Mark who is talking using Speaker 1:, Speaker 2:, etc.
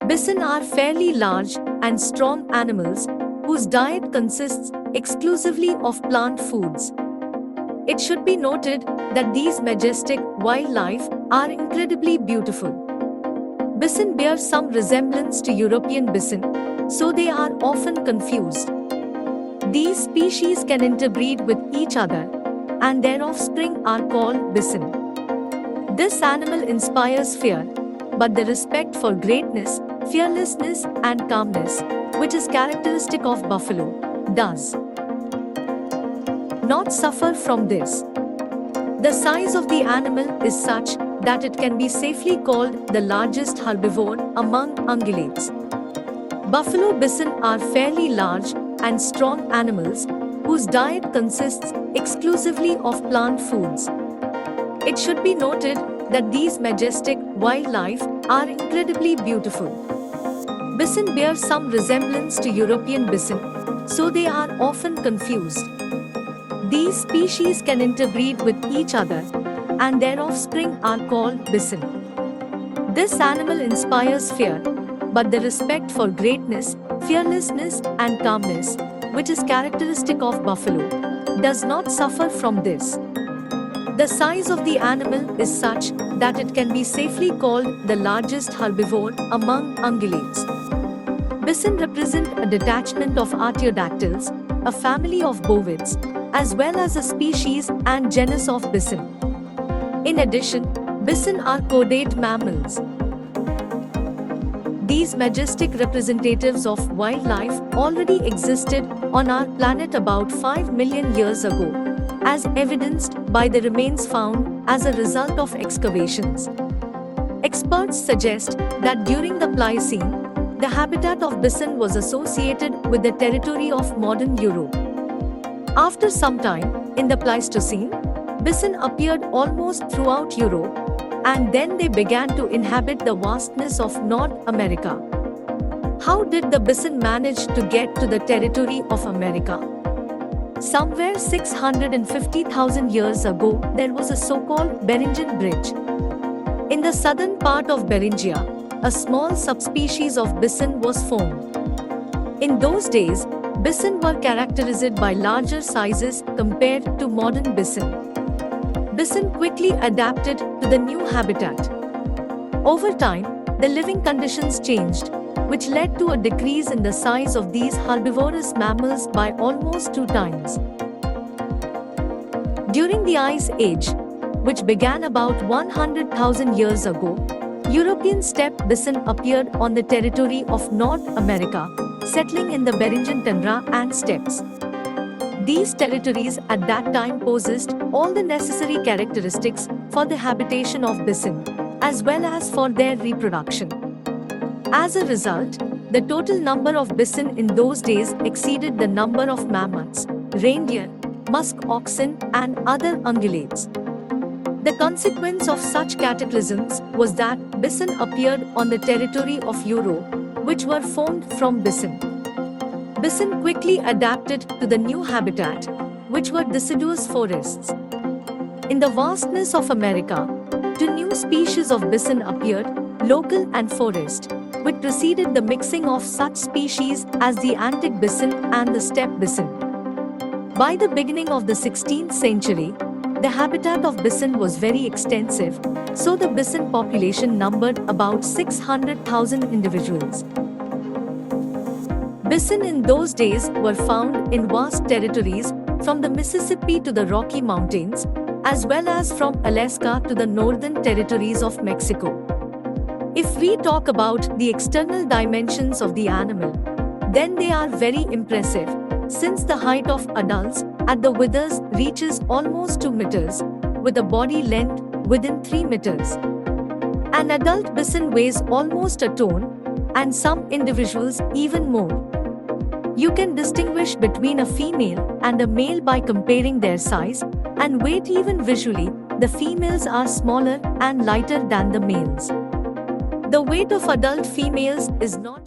Speaker 1: Bison are fairly large and strong animals whose diet consists exclusively of plant foods. It should be noted that these majestic wildlife are incredibly beautiful. Bison bear some resemblance to European bison, so they are often confused. These species can interbreed with each other, and their offspring are called bison. This animal inspires fear, but the respect for greatness, fearlessness, and calmness, which is characteristic of buffalo, does not suffer from this. The size of the animal is such that it can be safely called the largest herbivore among ungulates. Buffalo bison are fairly large and strong animals whose diet consists exclusively of plant foods. It should be noted that these majestic wildlife are incredibly beautiful. Bison bear some resemblance to European bison, so they are often confused. These species can interbreed with each other, and their offspring are called bison. This animal inspires fear, but the respect for greatness, fearlessness, and calmness, which is characteristic of buffalo, does not suffer from this. The size of the animal is such that it can be safely called the largest herbivore among ungulates. Bison represent a detachment of Artiodactyls, a family of bovids, as well as a species and genus of bison. In addition, bison are chordate mammals. These majestic representatives of wildlife already existed on our planet about 5 million years ago, as evidenced by the remains found as a result of excavations. Experts suggest that during the Pliocene, the habitat of bison was associated with the territory of modern Europe. After some time, in the Pleistocene, bison appeared almost throughout Europe, and then they began to inhabit the vastness of North America. How did the bison manage to get to the territory of America? Somewhere 650,000 years ago, there was a so-called Beringian Bridge. In the southern part of Beringia, a small subspecies of bison was formed. In those days, bison were characterized by larger sizes compared to modern bison. Bison quickly adapted to the new habitat. Over time, the living conditions changed, which led to a decrease in the size of these herbivorous mammals by almost 2 times. During the Ice Age, which began about 100,000 years ago, European steppe bison appeared on the territory of North America, settling in the Beringian tundra and steppes. These territories at that time possessed all the necessary characteristics for the habitation of bison, as well as for their reproduction. As a result, the total number of bison in those days exceeded the number of mammoths, reindeer, musk oxen, and other ungulates. The consequence of such cataclysms was that bison appeared on the territory of Europe, which were formed from bison. Bison quickly adapted to the new habitat, which were deciduous forests. In the vastness of America, 2 new species of bison appeared, local and forest, which preceded the mixing of such species as the Antic bison and the steppe bison. By the beginning of the 16th century, the habitat of bison was very extensive, so the bison population numbered about 600,000 individuals. Bison in those days were found in vast territories from the Mississippi to the Rocky Mountains, as well as from Alaska to the northern territories of Mexico. If we talk about the external dimensions of the animal, then they are very impressive, since the height of adults at the withers reaches almost 2 meters, with a body length within 3 meters. An adult bison weighs almost a ton, and some individuals even more. You can distinguish between a female and a male by comparing their size and weight. Even visually, the females are smaller and lighter than the males. The weight of adult females is not